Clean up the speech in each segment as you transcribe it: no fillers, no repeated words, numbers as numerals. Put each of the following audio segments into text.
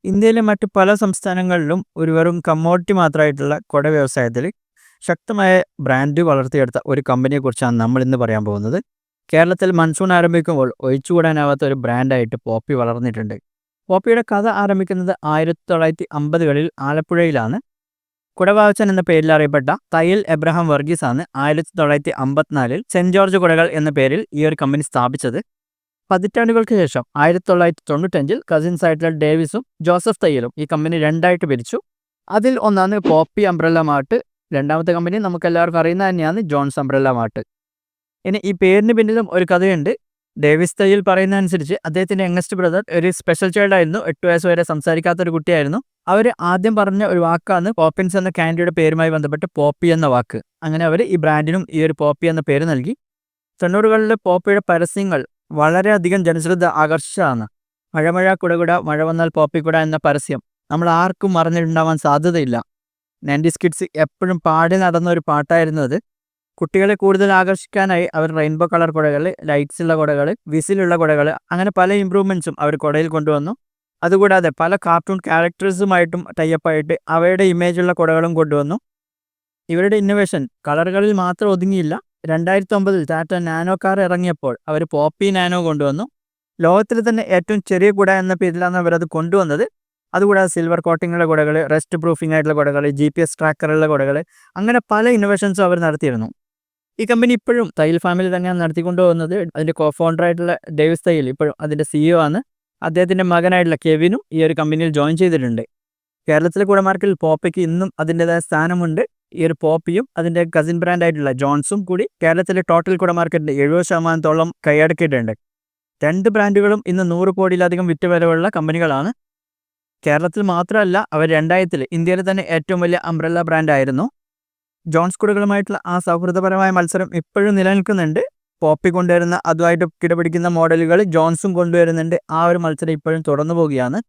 ഇന്ത്യയിലെ മറ്റ് പല സംസ്ഥാനങ്ങളിലും ഒരു വെറും കമ്മോഡിറ്റി മാത്രമായിട്ടുള്ള കുട വ്യവസായത്തിൽ ശക്തമായ ബ്രാൻഡ് വളർത്തിയെടുത്ത ഒരു കമ്പനിയെക്കുറിച്ചാണ് നമ്മൾ ഇന്ന് പറയാൻ പോകുന്നത്. കേരളത്തിൽ മൺസൂൺ ആരംഭിക്കുമ്പോൾ ഒഴിച്ചുകൂടാനാവാത്ത ഒരു ബ്രാൻഡായിട്ട് പോപ്പി വളർന്നിട്ടുണ്ട്. പോപ്പിയുടെ കഥ ആരംഭിക്കുന്നത് 1950കളിൽ ആലപ്പുഴയിലാണ്. കുടവാവച്ചൻ എന്ന പേരിൽ അറിയപ്പെട്ട തയ്യൽ എബ്രഹാം വർഗീസ് ആണ് 1954 സെന്റ് ജോർജ് കുടകൾ എന്ന പേരിൽ ഈ ഒരു കമ്പനി സ്ഥാപിച്ചത്. പതിറ്റാണ്ടുകൾക്ക് ശേഷം 1995 കസിൻസ് ആയിട്ടുള്ള ഡേവിസും ജോസഫ് തയ്യലും ഈ കമ്പനി രണ്ടായിട്ട് പിരിച്ചു. അതിൽ ഒന്നാണ് പോപ്പി അംബ്രല്ല മാർട്ട്. രണ്ടാമത്തെ കമ്പനി നമുക്ക് എല്ലാവർക്കും അറിയുന്നത് തന്നെയാണ് ജോൺസ് അംബ്രല്ല മാർട്ട്. ഇനി ഈ പേരിന് പിന്നിലും ഒരു കഥയുണ്ട്. ഡേവിസ് തയ്യൽ പറയുന്ന അനുസരിച്ച് അദ്ദേഹത്തിൻ്റെ യങ്ങസ്റ്റ് ബ്രദർ ഒരു സ്പെഷ്യൽ ചൈൽഡ് ആയിരുന്നു. 8 വയസ്സ് വരെ സംസാരിക്കാത്ത ഒരു കുട്ടിയായിരുന്നു. അവർ ആദ്യം പറഞ്ഞ ഒരു വാക്കാണ് പോപ്പിൻസ് എന്ന കാൻഡിയുടെ പേരുമായി ബന്ധപ്പെട്ട് പോപ്പി എന്ന വാക്ക്. അങ്ങനെ അവർ ഈ ബ്രാൻഡിനും ഈ ഒരു പോപ്പി എന്ന പേര് നൽകി. 90കളിലെ പോപ്പിയുടെ പരസ്യങ്ങൾ വളരെയധികം ജനശ്രദ്ധ ആകർഷിച്ചതാണ്. മഴ മഴ കുടകുട മഴ വന്നാൽ പോപ്പിക്കുട എന്ന പരസ്യം നമ്മൾ ആർക്കും മറന്നിട്ടുണ്ടാവാൻ സാധ്യതയില്ല. 90s കിഡ്സ് എപ്പോഴും പാടി നടന്ന ഒരു പാട്ടായിരുന്നു അത്. കുട്ടികളെ കൂടുതൽ ആകർഷിക്കാനായി അവർ റെയിൻബോ കളർ കുടകൾ, ലൈറ്റ്സ് ഉള്ള കുടകൾ, വിസിലുള്ള കുടകൾ, അങ്ങനെ പല ഇമ്പ്രൂവ്മെൻറ്റ്സും അവർ കുടയിൽ കൊണ്ടുവന്നു. അതുകൂടാതെ പല കാർട്ടൂൺ ക്യാരക്ടേഴ്സുമായിട്ടും ടൈപ്പായിട്ട് അവയുടെ ഇമേജുള്ള കുടകളും കൊണ്ടുവന്നു. ഇവരുടെ ഇന്നോവേഷൻ കളറുകളിൽ മാത്രം ഒതുങ്ങിയില്ല. 2009 ടാറ്റ നാനോ കാർ ഇറങ്ങിയപ്പോൾ അവർ പോപ്പി നാനോ കൊണ്ടുവന്നു. ലോകത്തിൽ തന്നെ ഏറ്റവും ചെറിയ കുട എന്ന പേരിലാണ് അവരത് കൊണ്ടുവന്നത്. അതുകൂടാതെ സിൽവർ കോട്ടിങ്ങുള്ള കുടകൾ, റെസ്റ്റ് പ്രൂഫിംഗ് ആയിട്ടുള്ള കുടകൾ, GPS ട്രാക്കറുള്ള കുടകൾ, അങ്ങനെ പല ഇന്നോവേഷൻസും അവർ നടത്തിയിരുന്നു. ഈ കമ്പനി ഇപ്പോഴും തയ്യൽ ഫാമിലി തന്നെയാണ് നടത്തിക്കൊണ്ടു പോകുന്നത്. അതിൻ്റെ കോഫൗണ്ടർ ആയിട്ടുള്ള ഡേവിസ് തയ്യൽ ഇപ്പോഴും അതിൻ്റെ CEO ആണ്. അദ്ദേഹത്തിൻ്റെ മകനായിട്ടുള്ള കെവിനും ഈ ഒരു കമ്പനിയിൽ ജോയിൻ ചെയ്തിട്ടുണ്ട്. കേരളത്തിലെ കുടമാർക്കിൽ പോപ്പിക്ക് ഇന്നും അതിൻ്റെതായ സ്ഥാനമുണ്ട്. ഈ ഒരു പോപ്പിയും അതിൻ്റെ കസിൻ ബ്രാൻഡായിട്ടുള്ള ജോൺസും കൂടി കേരളത്തിലെ ടോട്ടൽ കുട മാർക്കറ്റിൻ്റെ 70% കൈയടക്കിയിട്ടുണ്ട്. രണ്ട് ബ്രാൻഡുകളും ഇന്ന് 100 കോടിയിലധികം വിറ്റുവരവുള്ള കമ്പനികളാണ്. കേരളത്തിൽ മാത്രമല്ല, അവർ 2000 ഇന്ത്യയിലെ തന്നെ ഏറ്റവും വലിയ അംബ്രല്ല ബ്രാൻഡായിരുന്നു. ജോൺസ് കുടകളുമായിട്ടുള്ള ആ സൗഹൃദപരമായ മത്സരം ഇപ്പോഴും നിലനിൽക്കുന്നുണ്ട്. പോപ്പി കൊണ്ടുവരുന്ന അതുമായിട്ട് കിടപിടിക്കുന്ന മോഡലുകൾ ജോൺസും കൊണ്ടുവരുന്നുണ്ട്. ആ ഒരു മത്സരം ഇപ്പോഴും തുടർന്നു പോവുകയാണ്.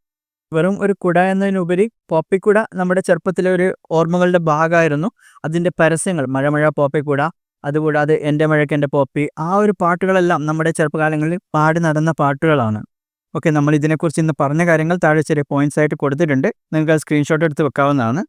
വെറും ഒരു കുട എന്നതിനുപരി പോപ്പിക്കുട നമ്മുടെ ചെറുപ്പത്തിലെ ഒരു ഓർമ്മകളുടെ ഭാഗമായിരുന്നു. അതിൻ്റെ പരസ്യങ്ങൾ മഴ മഴ പോപ്പിക്കുട, അതുകൂടാതെ എൻ്റെ മഴയ്ക്ക് എൻ്റെ പോപ്പി, ആ ഒരു പാട്ടുകളെല്ലാം നമ്മുടെ ചെറുപ്പകാലങ്ങളിൽ പാടി നടന്ന പാട്ടുകളാണ്. ഓക്കെ, നമ്മൾ ഇതിനെക്കുറിച്ച് ഇന്ന് പറഞ്ഞ കാര്യങ്ങൾ താഴെ ചെറിയ പോയിന്റ്സ് ആയിട്ട് കൊടുത്തിട്ടുണ്ട്. നിങ്ങൾക്ക് അത് സ്ക്രീൻഷോട്ട് എടുത്ത് വെക്കാവുന്നതാണ്.